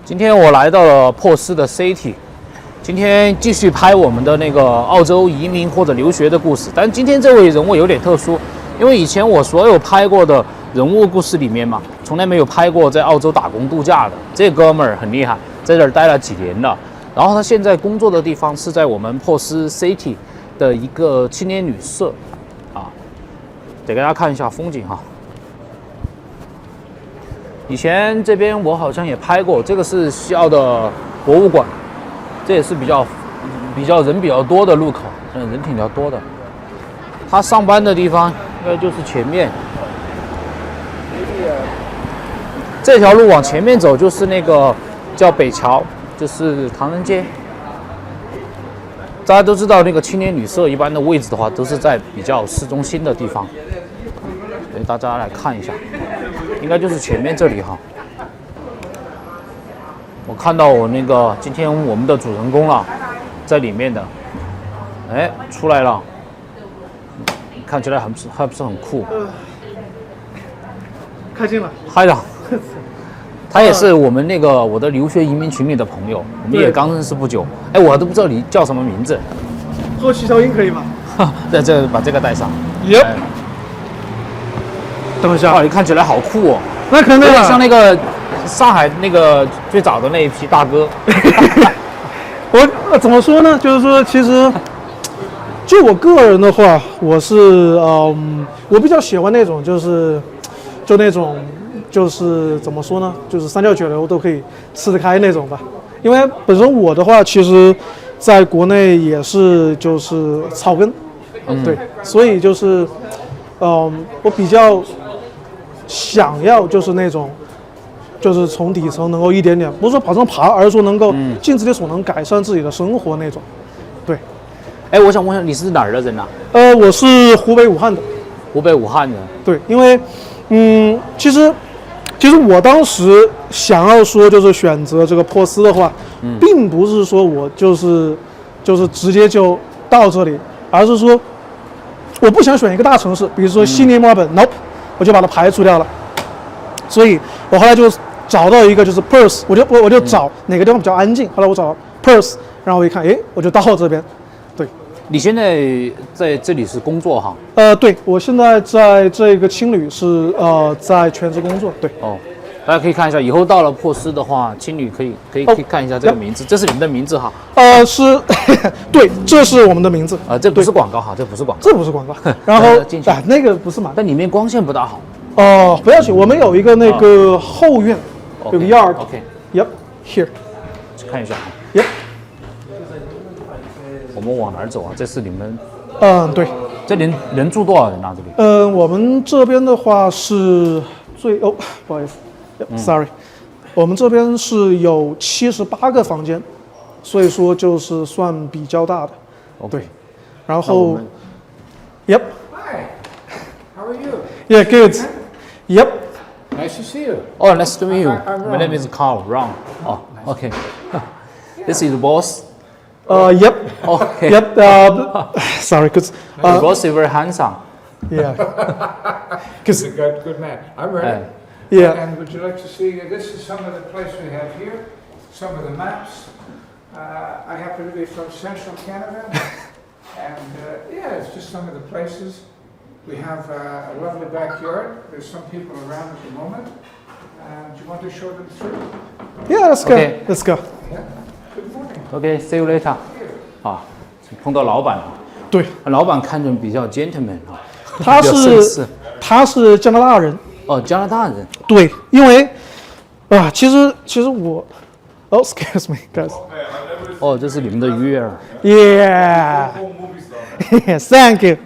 今天我来到了珀斯的 City， 今天继续拍我们的那个澳洲移民或者留学的故事。但今天这位人物有点特殊，因为以前我所有拍过的人物故事里面嘛，从来没有拍过在澳洲打工度假的。这哥们儿很厉害，在这儿待了几年了。然后他现在工作的地方是在我们珀斯 City 的一个青年旅社，啊，得给大家看一下风景哈。以前这边我好像也拍过，这个是西澳的博物馆，这也是比较人比较多的路口，人挺比较多的。他上班的地方应该就是前面，这条路往前面走就是那个叫北桥，就是唐人街。大家都知道那个青年旅社一般的位置的话，都是在比较市中心的地方。给大家来看一下。应该就是前面这里哈，我看到我那个今天我们的主人公了，在里面的，哎，出来了，看起来还不是很酷，开心了，嗨了，他也是我们那个我的留学移民群里的朋友，我们也刚认识不久，哎，我都不知道你叫什么名字，后期消音可以吗？在这把这个带上，耶。等一下，哦，你看起来好酷哦，那可能有点像那个上海那个最早的那一批大哥。我怎么说呢？就是说，其实就我个人的话，我是我比较喜欢那种就那种就是怎么说呢？就是三教九流都可以吃得开那种吧。因为本身我的话，其实在国内也是就是草根，对，所以就是我比较想要就是那种，就是从底层能够一点点，不是说往上爬，而是说能够尽自己所能改善自己的生活那种。对，哎，我想问一下，你是哪儿的人啊？我是湖北武汉的。湖北武汉人。对，因为其实我当时想要说就是选择这个珀斯的话，并不是说我就是直接就到这里，而是说我不想选一个大城市，比如说悉尼、墨尔本，nope， 我就把它排除掉了。所以我后来就找到一个就是 Perth， 我就找哪个地方比较安静。后来我找 Perth， 然后我一看，哎，我就到这边。对，你现在在这里是工作哈？对，我现在在这个青旅是在全职工作。对。哦，大家可以看一下，以后到了珀斯的话，青旅可以看一下这个名字，这是你们的名字哈？是，对，这是我们的名字。这不是广告哈，这不是广告，这不是广告。然后那个不是嘛？但里面光线不大好。哦，不要紧，我们有一个那个后院，有个 yard。OK。Yep，here。看一下。Yep。我们往哪儿走啊？这是你们？对。这人住多少人啊？这里？我们这边的话是不好意思，sorry，我们这边是有78个房间，所以说就是算比较大的。对。然后 Hi，how are you？Yeah，good。Yep. Nice to see you. Oh, nice to meet you. I'm My name is Carl. Ron. Oh, okay. This is the boss. Yep. Okay. Yep. Sorry, because The boss is very handsome. yeah. He's a good man. I'm ready. Yeah. And would you like to see, this is some of the place we have here, some of the maps. I happen to be from central Canada. And yeah, it's just some of the places. We have a lovely backyard. There's some people around at the moment. Do you want to show them through? Yeah, let's go. Okay. Let's go. Yeah. Good morning. Okay, see you later. 啊，碰到老板了。对，老板看着比较 gentleman 啊，他是加拿大人。哦，加拿大人。对，因为其实我，excuse me, guys. 哦，这是你们的鱼儿。Yeah. Thank you.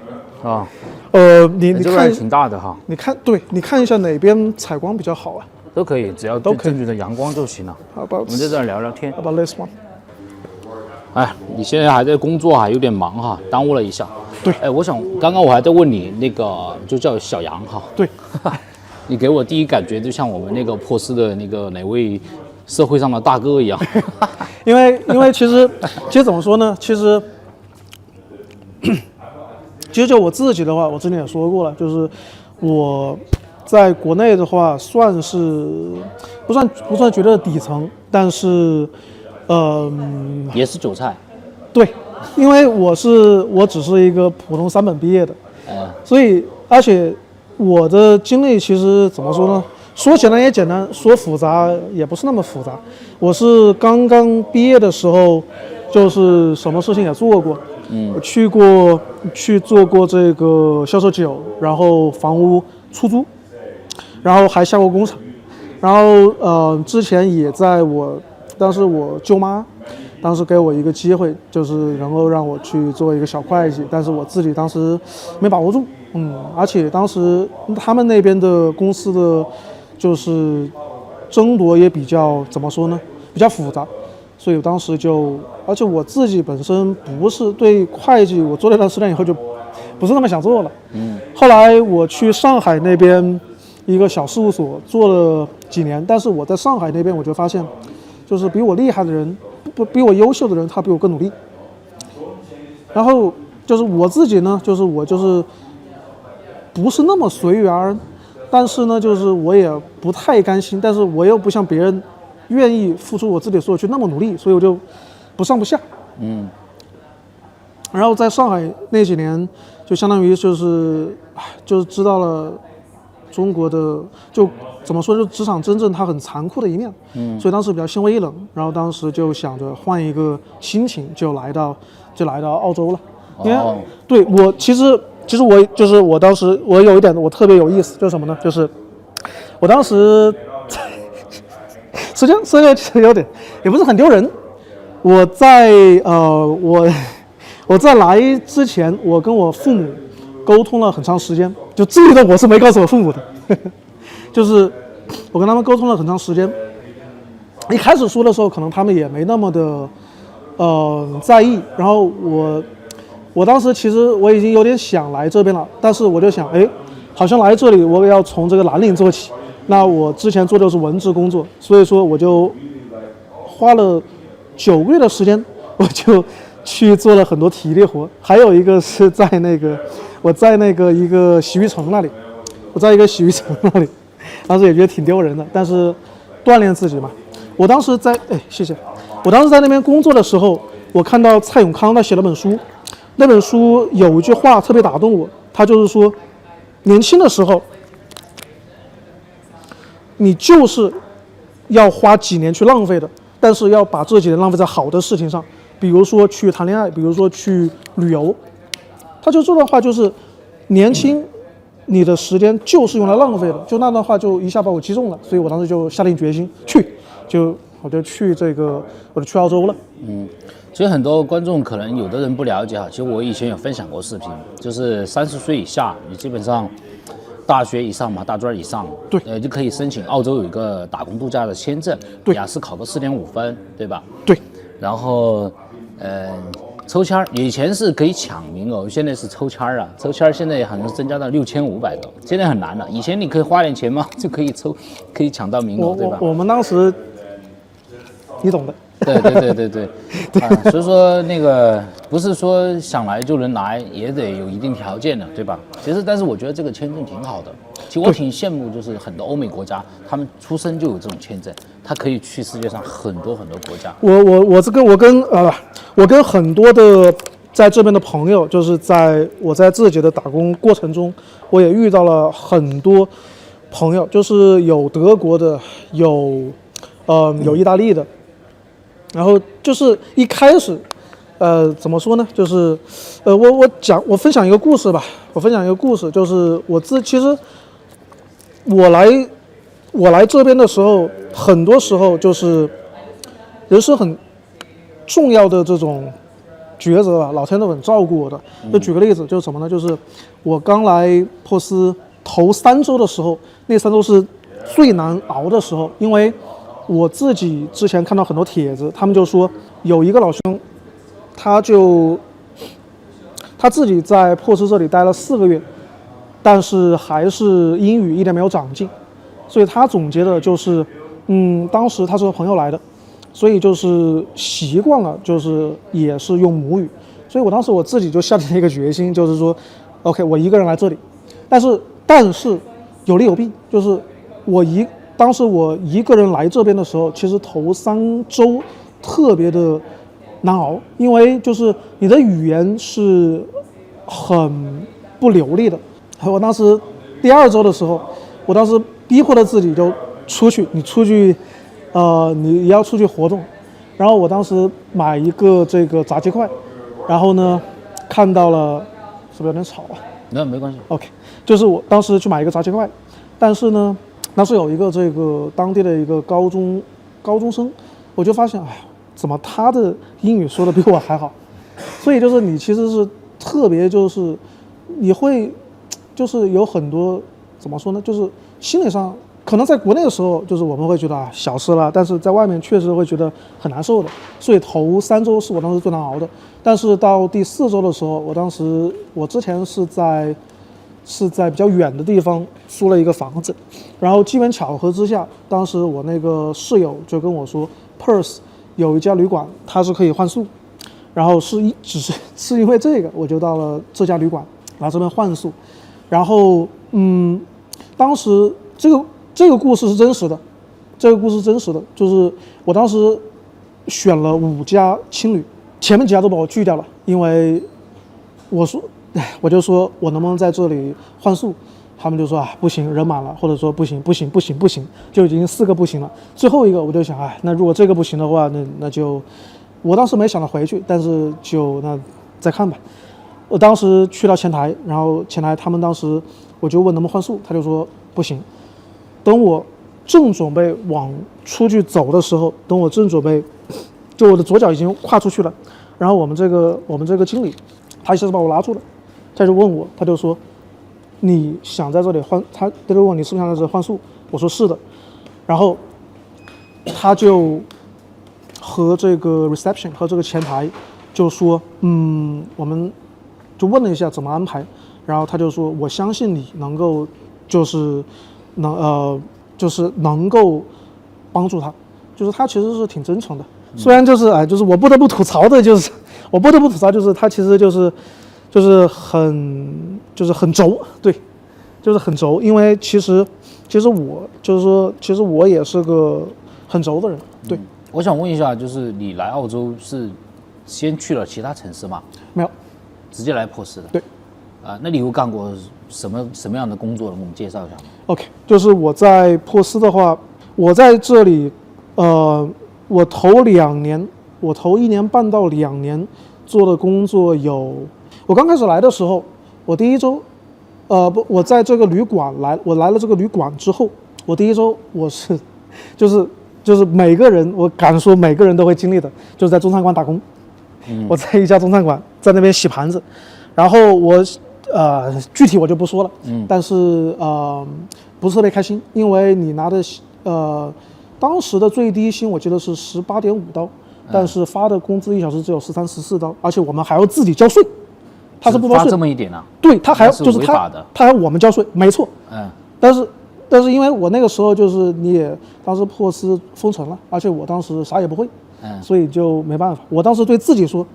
啊。你这边挺大的哈。你看一下哪边采光比较好啊？都可以，只要对正确的阳光就行了。我们在这儿聊聊天。 About this one？ 哎，你现在还在工作啊，有点忙哈，耽误了一下。对。哎，我想刚刚我还在问你那个，就叫小杨哈。对。你给我第一感觉就像我们那个珀斯的那个哪位社会上的大哥一样。因为其实怎么说呢？其实就我自己的话，我之前也说过了，就是我在国内的话，算是不算绝对的底层，但是，也是韭菜。对，因为我只是一个普通3本毕业的，所以而且我的经历其实怎么说呢？说简单也简单，说复杂也不是那么复杂。我是刚刚毕业的时候，就是什么事情也做过，我去做过这个销售酒，然后房屋出租，然后还下过工厂，然后之前也在当时我舅妈当时给我一个机会，就是然后让我去做一个小会计，但是我自己当时没把握住，而且当时他们那边的公司的就是争夺也比较怎么说呢，比较复杂，所以我当时而且我自己本身不是对会计，我做了一段时间以后就不是那么想做了，后来我去上海那边一个小事务所做了几年，但是我在上海那边我就发现，就是比我厉害的人，比我优秀的人，他比我更努力。然后就是我自己呢，我不是那么随遇而安，但是呢，就是我也不太甘心，但是我又不像别人愿意付出我自己所有去那么努力，所以我就不上不下。然后在上海那几年，就相当于就是知道了中国的就怎么说，就职场真正它很残酷的一面，所以当时比较心灰意冷，然后当时就想着换一个心情，就来到澳洲了。因为对我其实我当时我有一点我特别有意思，就是什么呢？就是我当时实际上其实有点也不是很丢人。我在来之前，我跟我父母沟通了很长时间，就这个我是没告诉我父母的，就是我跟他们沟通了很长时间。一开始说的时候，可能他们也没那么的在意。然后我当时其实我已经有点想来这边了，但是我就想，好像来这里我也要从这个蓝领做起。那我之前做的是文职工作，所以说我就花了9个月的时间，我就去做了很多体力活。还有一个是我在一个洗浴城那里，当时也觉得挺丢人的，但是锻炼自己嘛。我当时在谢谢。我当时在那边工作的时候，我看到蔡永康他写了本书，那本书有一句话特别打动我，他就是说，年轻的时候，你就是要花几年去浪费的，但是要把这几年浪费在好的事情上，比如说去谈恋爱，比如说去旅游。他就这段话就是年轻你的时间就是用来浪费的，就那段话就一下把我击中了，所以我当时就下定决心我就去澳洲了。其实很多观众可能有的人不了解其实我以前有分享过视频，就是30岁以下，你基本上大学以上嘛，大专以上，对，就可以申请澳洲有一个打工度假的签证，雅思考个4.5分，对吧？对。然后抽签，以前是可以抢名额，现在是抽签啊，抽签现在好像是增加到6500个，现在很难了。以前你可以花点钱嘛，就可以抢到名额，对吧？我们当时，你懂的。对，所以说那个不是说想来就能来，也得有一定条件的，对吧？其实，但是我觉得这个签证挺好的。其实我挺羡慕，就是很多欧美国家，他们出生就有这种签证，他可以去世界上很多国家。我跟很多的在这边的朋友，就是我在自己的打工过程中，我也遇到了很多朋友，就是有德国的，有意大利的。然后就是一开始，怎么说呢？就是我分享一个故事吧。就是其实我来这边的时候，很多时候就是人生很重要的这种抉择吧，老天都很照顾我的。就举个例子，就是什么呢？就是我刚来珀斯头3周的时候，那3周是最难熬的时候，因为我自己之前看到很多帖子，他们就说有一个老兄，他自己在珀斯这里待了4个月，但是还是英语一点没有长进，所以他总结的就是，当时他是和朋友来的，所以就是习惯了，就是也是用母语，所以我当时我自己就下定了一个决心，就是说 OK 我一个人来这里，但是有利有弊，就是当时我一个人来这边的时候，其实头3周特别的难熬，因为就是你的语言是很不流利的。我当时第2周的时候，我当时逼迫着自己就出去，你要出去活动。然后我当时买一个这个炸鸡块，然后呢看到了，是不是有点吵啊？没关系。OK， 就是我当时去买一个炸鸡块，但是呢，当时有一个这个当地的一个高中生，我就发现，哎，怎么他的英语说的比我还好？所以就是你其实是特别就是你会就是有很多怎么说呢？就是心理上可能在国内的时候，就是我们会觉得啊小事了，但是在外面确实会觉得很难受的。所以头3周是我当时最难熬的。但是到第4周的时候，我之前是在比较远的地方租了一个房子，然后机缘巧合之下，当时我那个室友就跟我说 ，Perth 有一家旅馆，它是可以换宿，然后是因为这个，我就到了这家旅馆来这边换宿，然后当时这个故事是真实的，就是我当时选了5家青旅，前面几家都把我拒掉了，因为我就说我能不能在这里换宿，他们就说啊不行，人满了，或者说不行，就已经4个不行了。最后一个我就想，哎，那如果这个不行的话，那就我当时没想着回去，但是那再看吧。我当时去到前台，然后前台他们当时我就问能不能换宿，他就说不行。等我正准备往出去走的时候，就我的左脚已经跨出去了，然后我们这个经理，他一下子把我拉住了，他就问我，他就说你想在这里换，他就问你是不是想在这里换宿，我说是的，然后他就和这个 reception 和这个前台就说我们就问了一下怎么安排，然后他就说我相信你能够就是能够帮助他，就是他其实是挺真诚的。虽然就是我不得不吐槽的就是他其实就是很轴，对，就是很轴，因为其实我也是个很轴的人，对。我想问一下，就是你来澳洲是先去了其他城市吗？没有，直接来珀斯的。对。那你有干过什么样的工作呢？给我们介绍一下吗 ？OK， 就是我在珀斯的话，我在这里，我头1年半到2年做的工作有，我刚开始来的时候，我第1周，我在这个旅馆我来了这个旅馆之后，我第1周就是每个人，我敢说每个人都会经历的，就是在中餐馆打工。我在一家中餐馆，在那边洗盘子，然后具体我就不说了。但是不是特别开心，因为你拿的当时的最低薪我记得是18.5刀，但是发的工资1小时只有13、14刀，而且我们还要自己交税，他是不包税。发这么一点啊？对，他还就是他还要我们交税，没错。但是因为我那个时候就是当时珀斯封城了，而且我当时啥也不会，所以就没办法。我当时对自己说，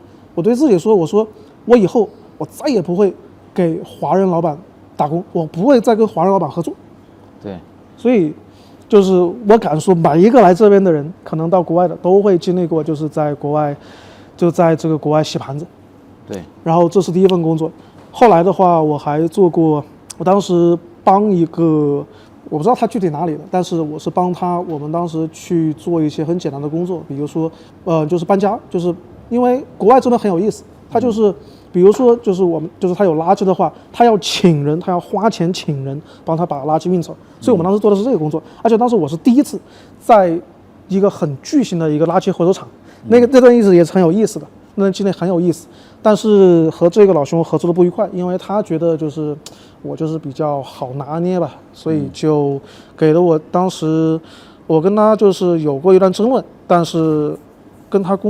我说我以后我再也不会给华人老板打工，我不会再跟华人老板合作。对，所以就是我敢说，每一个来这边的人，可能到国外的都会经历过，就是在国外，就在这个国外洗盘子。对。然后这是第1份工作，后来的话我还做过，我当时帮一个，我不知道他具体哪里的，但是我是帮他，我们当时去做一些很简单的工作，比如说就是搬家，就是因为国外真的很有意思，他就是比如说就是他有垃圾的话，他要请人，他要花钱请人帮他把垃圾运走，所以我们当时做的是这个工作，而且当时我是第1次在一个很巨型的一个垃圾回收厂，那段意思也是很有意思的，那段经历很有意思，但是和这个老兄合作的不愉快，因为他觉得就是我就是比较好拿捏吧，所以就给了我，当时我跟他就是有过一段争论，但是跟他合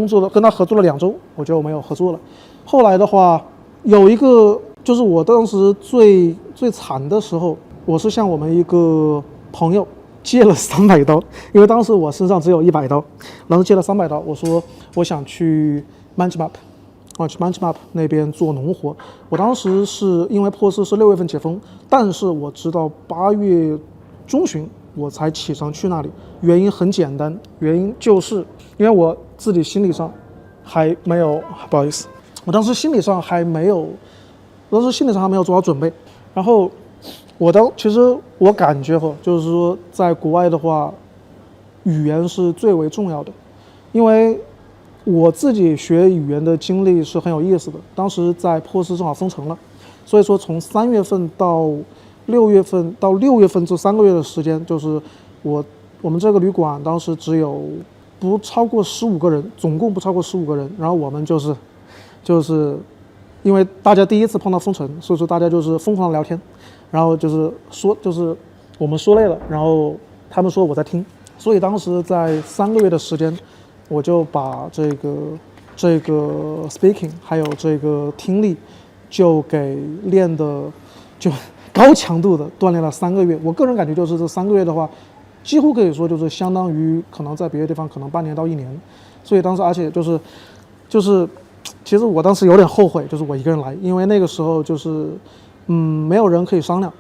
作了2周，我就没有合作了。后来的话，有一个就是我当时最惨的时候，我是向我们一个朋友借了300刀，因为当时我身上只有100刀，然后借了300刀，我说我想去 Manjimup， 去 Manjimup 那边做农活。我当时是因为珀斯是6月份解封，但是我直到8月中旬我才起床去那里。原因很简单，原因就是因为我自己心理上还没有，不好意思，我当时心理上还没有做好准备。然后其实我感觉就是说在国外的话，语言是最为重要的，因为我自己学语言的经历是很有意思的。当时在波斯正好封城了，所以说从3月份到6月份这3个月的时间，就是我们这个旅馆当时只有不超过15个人，总共不超过15个人。然后我们就是因为大家第一次碰到封城，所以说大家就是疯狂的聊天，然后就是我们说累了，然后他们说我在听，所以当时在3个月的时间，我就把这个 speaking 还有这个听力就给练的就高强度的锻炼了3个月。我个人感觉就是这3个月的话，几乎可以说就是相当于可能在别的地方可能半年到1年。所以当时而且就是其实我当时有点后悔，就是我一个人来，因为那个时候就是没有人可以商量。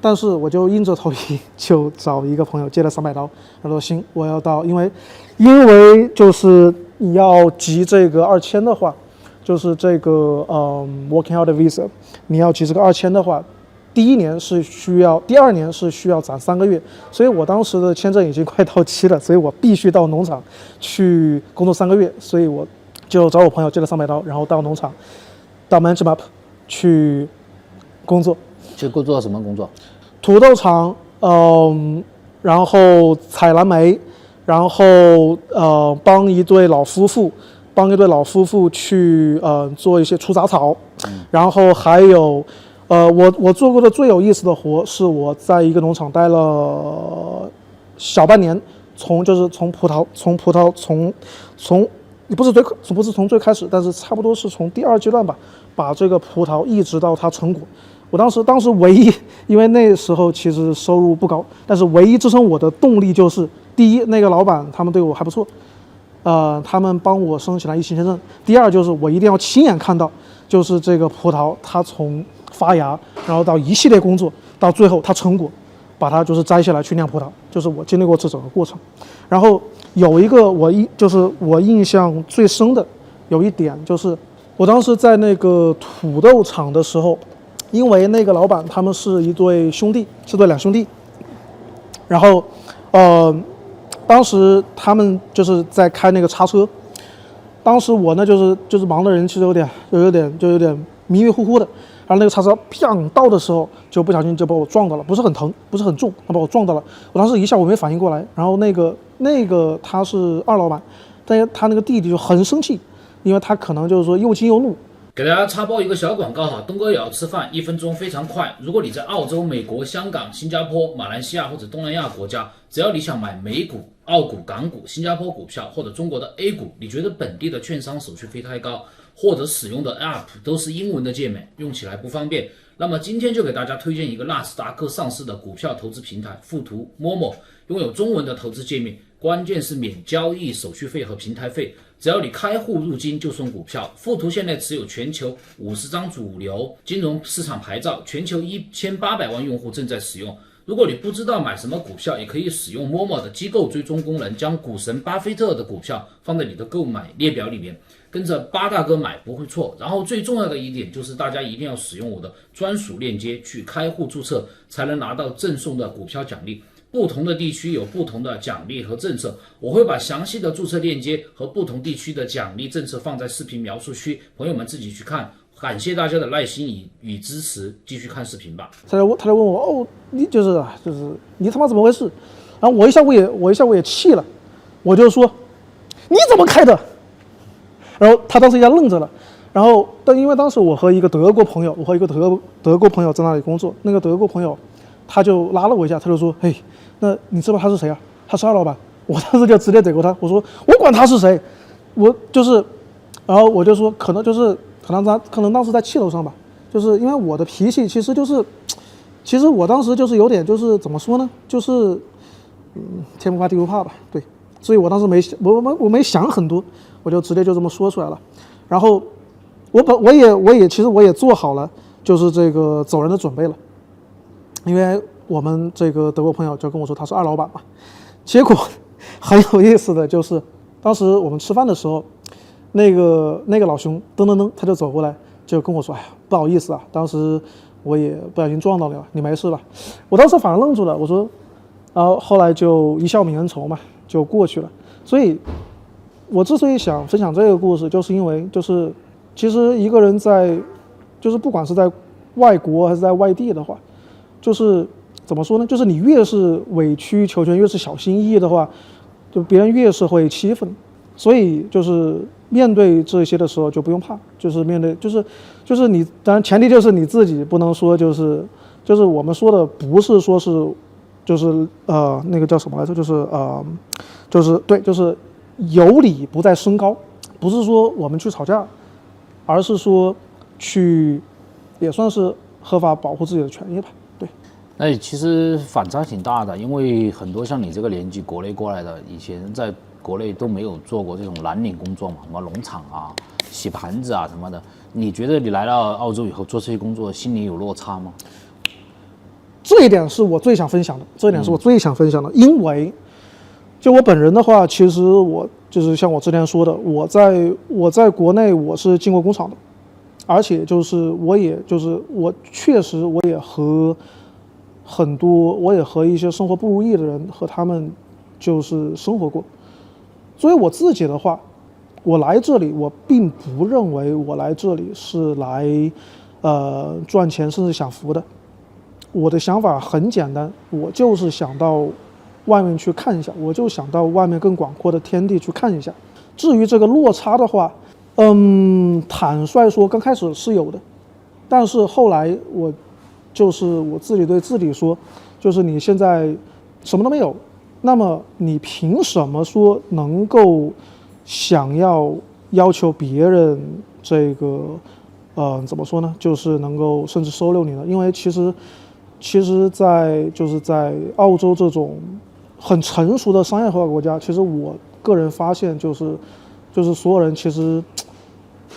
但是我就硬着头皮就找一个朋友借了300刀，他说行，我要到，因为就是你要集这个2000的话，就是这个working holiday visa， 你要集这个2000的话，第2年是需要攒3个月，所以我当时的签证已经快到期了，所以我必须到农场去工作3个月，所以我就找我朋友借了300刀，然后到农场到 Manjimup 去工作。去做什么工作？土豆厂，然后采蓝莓，然后帮一对老夫妇去做一些除杂草，然后还有我做过的最有意思的活是我在一个农场待了小半年，从葡萄不是从最开始，但是差不多是从第2阶段吧，把这个葡萄一直到它成果。我当时唯一，因为那时候其实收入不高，但是唯一支撑我的动力就是第一，那个老板他们对我还不错，他们帮我申请了疫情签证。第二就是我一定要亲眼看到，就是这个葡萄它从发芽，然后到一系列工作，到最后它成果，把它就是摘下来去酿葡萄，就是我经历过这整个过程。然后有一个我印象最深的有一点就是，我当时在那个土豆厂的时候。因为那个老板他们是一对兄弟，是对2兄弟，然后，当时他们就是在开那个叉车，当时我呢就是忙的人，其实有点迷迷糊糊的，然后那个叉车砰到的时候，就不小心就把我撞到了，不是很疼，不是很重，他把我撞到了，我当时一下我没反应过来，然后那个他是二老板，但是他那个弟弟就很生气，因为他可能就是说又惊又怒。给大家插播一个小广告哈，东哥也要吃饭，1分钟非常快。如果你在澳洲、美国、香港、新加坡、马来西亚或者东南亚国家，只要你想买美股、澳股、港股、新加坡股票或者中国的 A 股，你觉得本地的券商手续费太高，或者使用的 App 都是英文的界面，用起来不方便，那么今天就给大家推荐一个纳斯达克上市的股票投资平台富途 Momo， 拥有中文的投资界面，关键是免交易手续费和平台费，只要你开户入金就送股票。富途现在持有全球50张主流金融市场牌照，全球1800万用户正在使用。如果你不知道买什么股票，也可以使用 Momo 的机构追踪功能，将股神巴菲特的股票放在你的购买列表里面，跟着8大哥买不会错。然后最重要的一点就是大家一定要使用我的专属链接去开户注册，才能拿到赠送的股票奖励。不同的地区有不同的奖励和政策，我会把详细的注册链接和不同地区的奖励政策放在视频描述区，朋友们自己去看。感谢大家的耐心与支持，继续看视频吧。他就问我，你就是你他妈怎么回事？然后我一下我也气了，我就说你怎么开的？然后他当时一下愣着了，然后因为当时我和一个德国朋友在那里工作，那个德国朋友他就拉了我一下，他就说，嘿，那你知道他是谁啊？他是二老板。我当时就直接怼过他，我说我管他是谁，然后我就说可能当时在气头上吧，就是因为我的脾气其实我当时就是有点就是怎么说呢，就是天不怕地不怕吧，对，所以我当时我没想很多，我就直接就这么说出来了。然后其实我也做好了就是这个走人的准备了，因为我们这个德国朋友就跟我说他是二老板嘛。结果很有意思的就是，当时我们吃饭的时候，那个老兄噔噔噔他就走过来就跟我说：“哎呀，不好意思啊，当时我也不小心撞到了，你没事吧？”我当时反而愣住了，我说，然后后来就一笑泯恩仇嘛，就过去了。所以，我之所以想分享这个故事，就是因为就是其实一个人在，就是不管是在外国还是在外地的话，就是怎么说呢？就是你越是委曲求全，越是小心翼翼的话，就别人越是会欺负你。所以就是面对这些的时候就不用怕，就是面对就是你，当然前提就是你自己不能说就是我们说的不是说是就是那个叫什么来着？就是对，就是有理不在声高，不是说我们去吵架，而是说去也算是合法保护自己的权益吧。对。那其实反差挺大的，因为很多像你这个年纪国内过来的，以前在国内都没有做过这种蓝领工作嘛，什么农场啊、洗盘子啊什么的。你觉得你来到澳洲以后做这些工作，心里有落差吗？这一点是我最想分享的，因为就我本人的话，其实我就是像我之前说的，我在国内我是进过工厂的，而且就是我确实我也和一些生活不如意的人和他们就是生活过。所以我自己的话，我来这里，我并不认为我来这里是来赚钱甚至享福的。我的想法很简单，我就是想到外面去看一下，我就想到外面更广阔的天地去看一下。至于这个落差的话，坦率说刚开始是有的，但是后来我自己对自己说，就是你现在什么都没有，那么你凭什么说能够想要求别人这个怎么说呢？就是能够甚至收留你呢？因为其实在澳洲这种很成熟的商业化国家，其实我个人发现就是所有人其实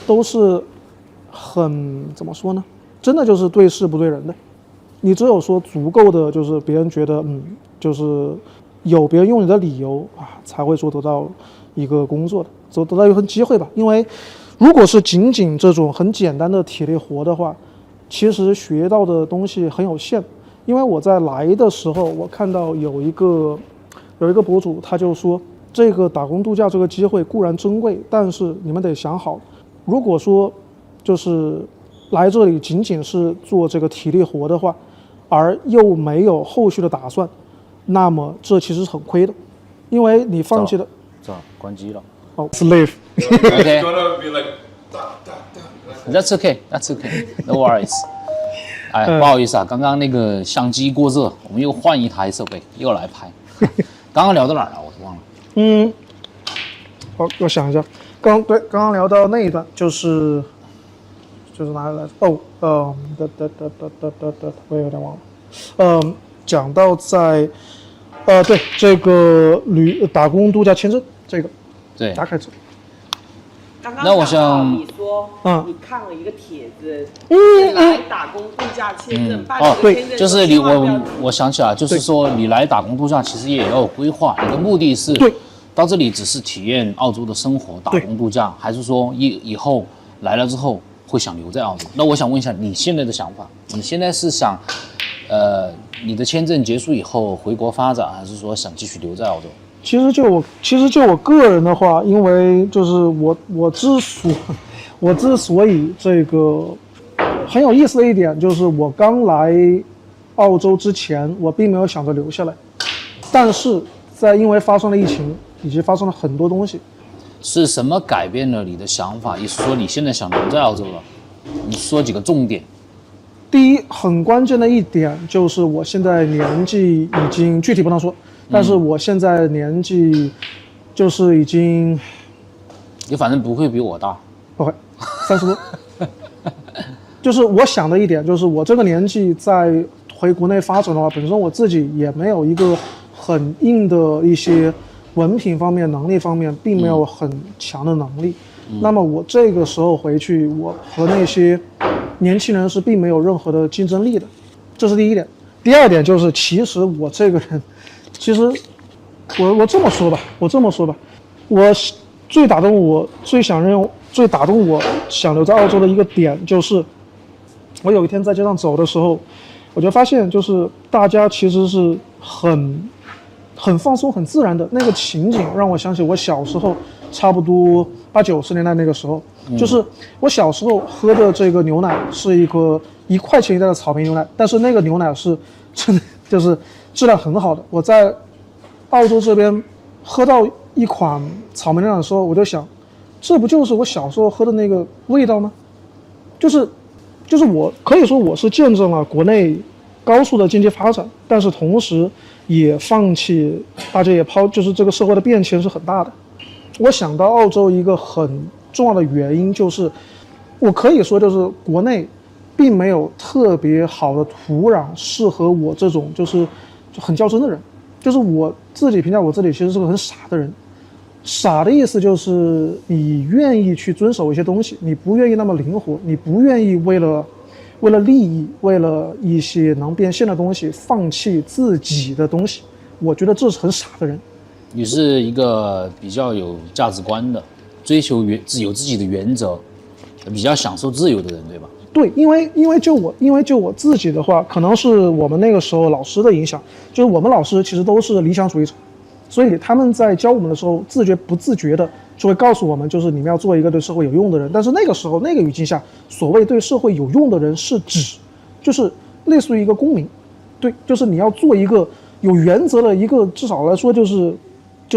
都是很怎么说呢？真的就是对事不对人的。你只有说足够的，就是别人觉得就是有别人用你的理由啊，才会说得到一个工作的，得到一份机会吧。因为如果是仅仅这种很简单的体力活的话，其实学到的东西很有限。因为我在来的时候，我看到有一个博主，他就说这个打工度假这个机会固然珍贵，但是你们得想好，如果说就是来这里仅仅是做这个体力活的话，而又没有后续的打算，那么这其实是很亏的，因为你放弃了。关机了。哦 ，slave。Okay. That's okay. That's okay. No worries. 哎，不好意思啊，刚刚那个相机过热，我们又换一台设备，又来拍。刚刚聊到哪儿了？我都忘了。好，我想一下，刚刚聊到那一段就是哪里来着？我也有点忘了。讲到在对这个打工度假签证这个，对，打开这。那我想你说，你看了一个帖子，来打工度假签证，办哦，这个签证，对，就是我想起来，就是说你来打工度假，其实也要有规划，你的目的是到这里只是体验澳洲的生活，打工度假，还是说以后来了之后会想留在澳洲？那我想问一下你现在的想法，你现在是想，你的签证结束以后回国发展，还是说想继续留在澳洲？其实就我个人的话，因为就是我之所以这个很有意思的一点，就是我刚来澳洲之前，我并没有想着留下来，但是因为发生了疫情，以及发生了很多东西，是什么改变了你的想法？意思说你现在想留在澳洲了？你说几个重点。第一，很关键的一点就是我现在年纪已经具体不能说。但是我现在年纪就是已经，你反正不会比我大，不会，30多。就是我想的一点就是，我这个年纪再回国内发展的话，本身我自己也没有一个很硬的一些文凭方面、能力方面，并没有很强的能力。那么我这个时候回去，我和那些年轻人是并没有任何的竞争力的，这是第一点。第二点就是，其实我这个人，其实我这么说吧，我最打动我、最打动我想留在澳洲的一个点就是，我有一天在街上走的时候，我就发现就是大家其实是很放松、很自然的那个情景，让我想起我小时候，差不多80、90年代那个时候，就是我小时候喝的这个牛奶是一个1块钱一袋的草莓牛奶，但是那个牛奶是真的就是质量很好的。我在澳洲这边喝到一款草莓牛奶的时候，我就想，这不就是我小时候喝的那个味道吗？就是我可以说我是见证了国内高速的经济发展，但是同时也放弃，大家也就是这个社会的变迁是很大的。我想到澳洲一个很重要的原因就是，我可以说就是国内并没有特别好的土壤适合我这种就很较真的人，就是我自己评价我自己其实是个很傻的人。傻的意思就是你愿意去遵守一些东西，你不愿意那么灵活，你不愿意为了利益，为了一些能变现的东西放弃自己的东西。我觉得这是很傻的人。你是一个比较有价值观的，追求有自己的原则，比较享受自由的人，对吧？对，因为就我自己的话，可能是我们那个时候老师的影响，就是我们老师其实都是理想主义者，所以他们在教我们的时候，自觉不自觉的就会告诉我们，就是你们要做一个对社会有用的人。但是那个时候那个语境下，所谓对社会有用的人是指，就是类似于一个公民，对，就是你要做一个有原则的一个，至少来说就是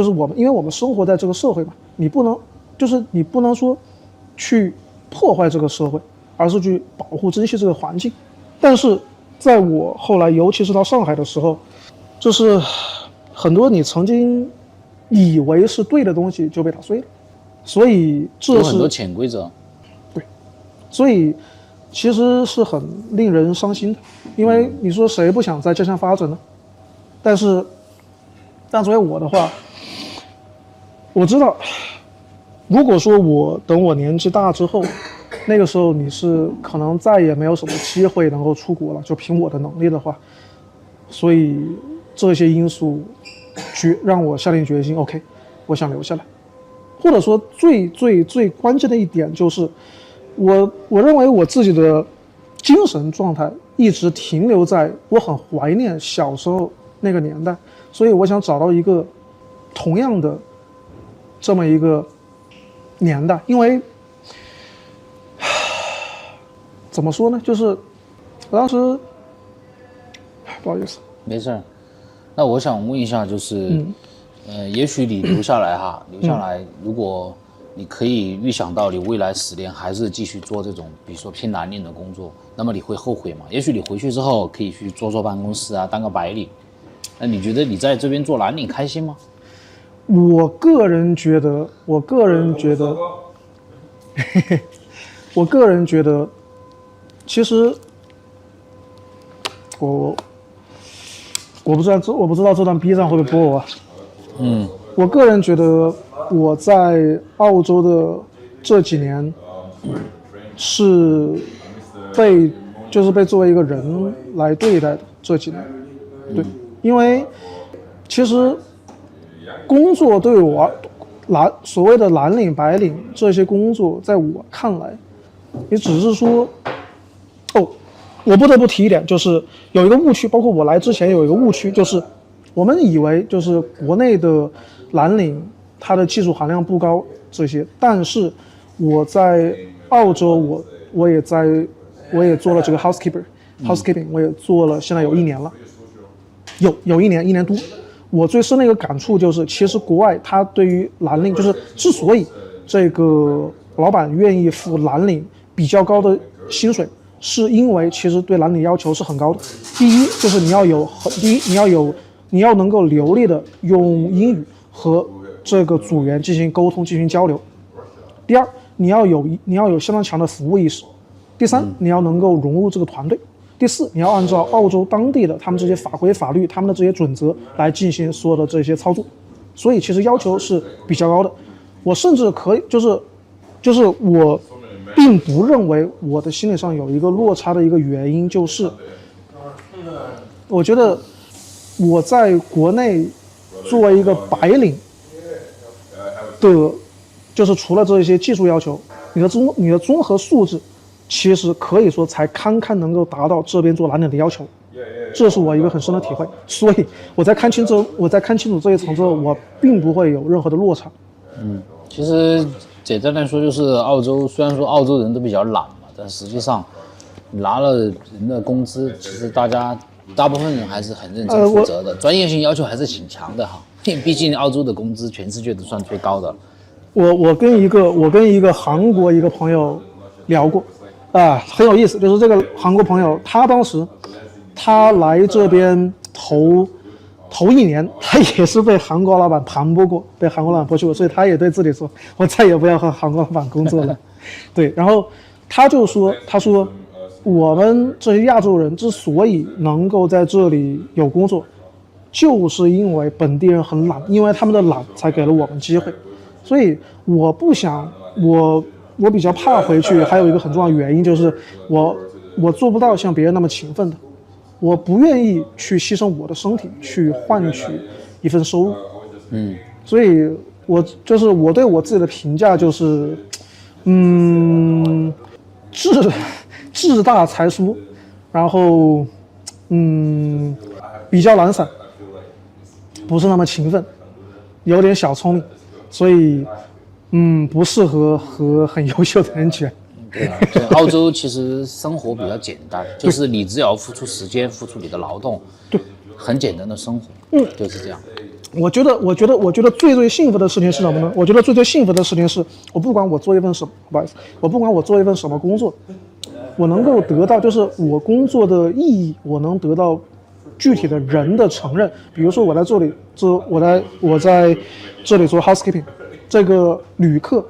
我们，因为我们生活在这个社会嘛，你不能说去破坏这个社会，而是去保护珍惜这个环境。但是在我后来，尤其是到上海的时候，就是很多你曾经以为是对的东西就被打碎了，所以这是有很多潜规则。对，所以其实是很令人伤心的，因为你说谁不想在家乡发展呢？但作为我的话，我知道，如果说等我年纪大之后，那个时候你是可能再也没有什么机会能够出国了，就凭我的能力的话，所以这些因素让我下定决心 ，OK， 我想留下来。或者说最关键的一点就是，我认为我自己的精神状态一直停留在我很怀念小时候那个年代，所以我想找到一个同样的这么一个年代，因为怎么说呢，就是我当时不好意思，没事。那我想问一下，就是，也许你留下来哈，如果你可以预想到你未来10年还是继续做这种，比如说偏蓝领的工作，那么你会后悔吗？也许你回去之后可以去坐办公室啊，当个白领。那你觉得你在这边做蓝领开心吗？我个人觉得，其实我不知道这段 B 站会不会播我啊？我个人觉得我在澳洲的这几年是被作为一个人来对待的这几年，对，因为其实工作对我所谓的蓝领白领这些工作，在我看来，也只是说，我不得不提一点，就是有一个误区，包括我来之前有一个误区，就是我们以为就是国内的蓝领它的技术含量不高这些，但是我在澳洲我也做了这个 housekeeping， 我也做了，现在有1年了，有1年多。我最深的一个感触就是，其实国外它对于蓝领，就是之所以这个老板愿意付蓝领比较高的薪水，是因为其实对蓝领要求是很高的。第一就是你要能够流利的用英语和这个组员进行沟通、进行交流。第二，你要有相当强的服务意识。第三，你要能够融入这个团队。第四，你要按照澳洲当地的他们这些法规法律、他们的这些准则来进行所有的这些操作。所以其实要求是比较高的。我甚至可以就是我并不认为我的心理上有一个落差的一个原因，就是我觉得我在国内作为一个白领的，就是除了这些技术要求，你的综合素质，其实可以说才堪堪能够达到这边做蓝领的要求。这是我一个很深的体会，所以我在看清楚这一层之后，我并不会有任何的落差。其实简单来说，就是澳洲虽然说澳洲人都比较懒嘛，但实际上拿了人的工资，其实大部分人还是很认真负责的，专业性要求还是挺强的哈。毕竟澳洲的工资全世界都算最高的。我跟一个韩国一个朋友聊过，很有意思，就是这个韩国朋友，他当时他来这边头一年，他也是被韩国老板盘剥过，被韩国老板剥去过，所以他也对自己说，我再也不要和韩国老板工作了。对，然后他说我们这些亚洲人之所以能够在这里有工作，就是因为本地人很懒，因为他们的懒才给了我们机会。所以我不想，我比较怕回去，还有一个很重要的原因就是我做不到像别人那么勤奋的，我不愿意去牺牲我的身体去换取一份收入。所以我对我自己的评价就是，志大才疏，然后比较懒散，不是那么勤奋，有点小聪明，所以不适合和很优秀的人卷。对啊，澳洲其实生活比较简单，就是你只要付出时间，付出你的劳动，对，很简单的生活，就是这样。我觉得最幸福的事情是什么呢？我觉得最幸福的事情是，我不管我做一份什么，不好意思，我不管我做一份什么工作，我能够得到就是我工作的意义，我能得到具体的人的承认。比如说我在这里做 housekeeping， 这个旅客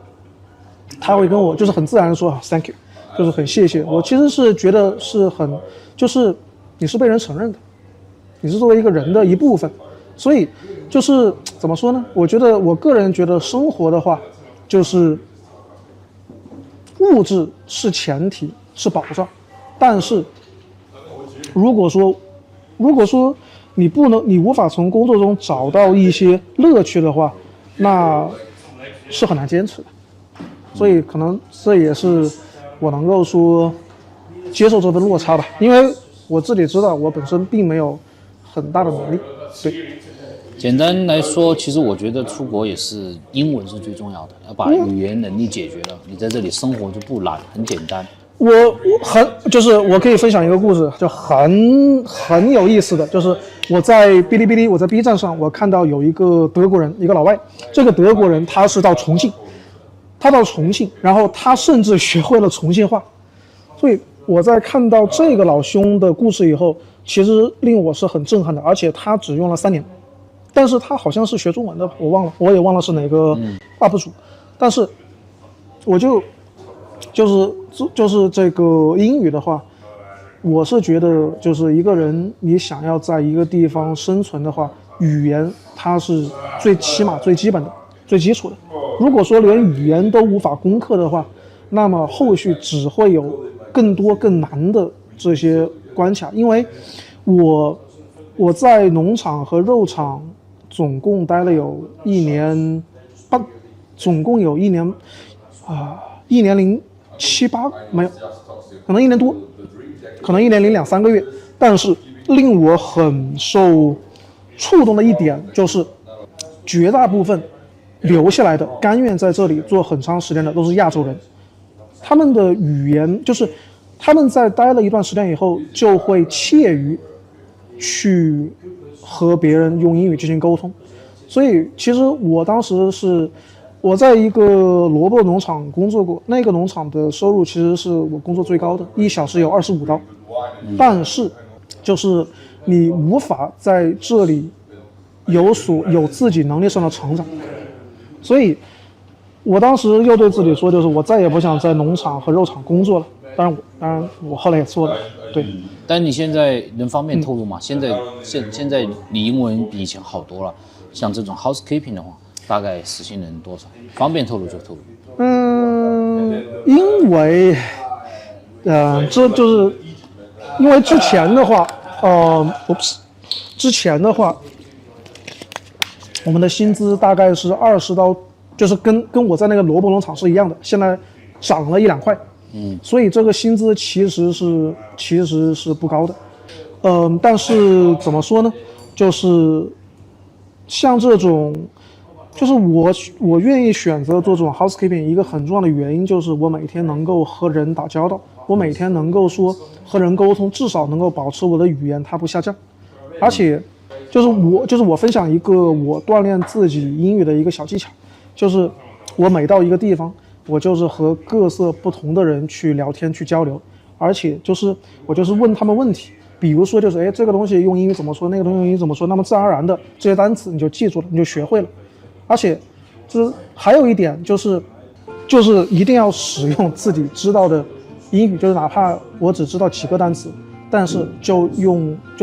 他会跟我就是很自然的说 thank you， 就是很谢谢。我其实是觉得是很，就是你是被人承认的，你是作为一个人的一部分。所以就是怎么说呢？我个人觉得生活的话，就是物质是前提，是保障，但是如果说你无法从工作中找到一些乐趣的话，那是很难坚持的。所以可能这也是我能够说接受这份落差吧，因为我自己知道我本身并没有很大的能力。对，简单来说，其实我觉得出国也是英文是最重要的，要把语言能力解决了，你在这里生活就不难，很简单。我可以分享一个故事，就很有意思的，就是我在哔哩哔哩，我在 B 站上，我看到有一个德国人，一个老外，这个德国人他到重庆，然后他甚至学会了重庆话，所以我在看到这个老兄的故事以后，其实令我是很震撼的，而且他只用了3年，但是他好像是学中文的，我也忘了是哪个 UP 主，但是我就是这个英语的话，我是觉得就是一个人你想要在一个地方生存的话，语言它是最起码最基本的最基础的。如果说连语言都无法攻克的话，那么后续只会有更多更难的这些关卡。因为我在农场和肉场总共待了有1年半，总共有1年1年零7、8没有，可能1年多，可能1年零2、3个月。但是令我很受触动的一点就是，绝大部分留下来的甘愿在这里做很长时间的都是亚洲人，他们的语言就是他们在待了一段时间以后就会怯于去和别人用英语进行沟通。所以其实我当时是我在一个萝卜农场工作过，那个农场的收入其实是我工作最高的，1小时有25刀，但是就是你无法在这里有自己能力上的成长。所以我当时又对自己说，就是我再也不想在农场和肉场工作了。当然我后来也做了，对。但你现在能方便透露吗？现在你英文比以前好多了，像这种 housekeeping 的话，大概时薪能多少？方便透露就透露。因为这就是因为之前的话，之前的话，我们的薪资大概是20到，就是跟我在那个萝卜农场是一样的，现在涨了1-2块。所以这个薪资其实是不高的。但是怎么说呢？就是像这种，就是我愿意选择做这种 housekeeping， 一个很重要的原因就是我每天能够和人打交道，我每天能够说和人沟通，至少能够保持我的语言它不下降。而且就是我分享一个我锻炼自己英语的一个小技巧，就是我每到一个地方，我就是和各色不同的人去聊天去交流，而且我问他们问题，比如说就是这个东西用英语怎么说，那个东西用英语怎么说，那么自然而然的这些单词你就记住了，你就学会了。而且就是还有一点就是一定要使用自己知道的英语，就是哪怕我只知道几个单词，但是就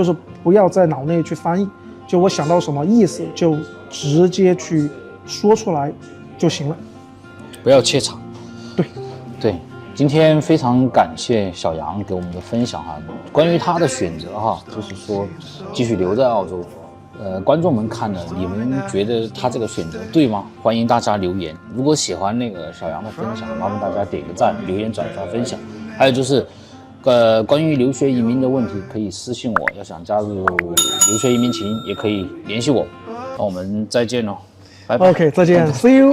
是不要在脑内去翻译，就我想到什么意思就直接去说出来就行了，不要怯场。对，今天非常感谢小杨给我们的分享哈，关于他的选择哈，就是说继续留在澳洲。观众们看了，你们觉得他这个选择对吗？欢迎大家留言。如果喜欢那个小杨的分享，麻烦大家点个赞、留言、转发、分享。还有就是，关于留学移民的问题，可以私信我。要想加入留学移民群，也可以联系我。那我们再见喽，拜拜。OK， 再见，See you。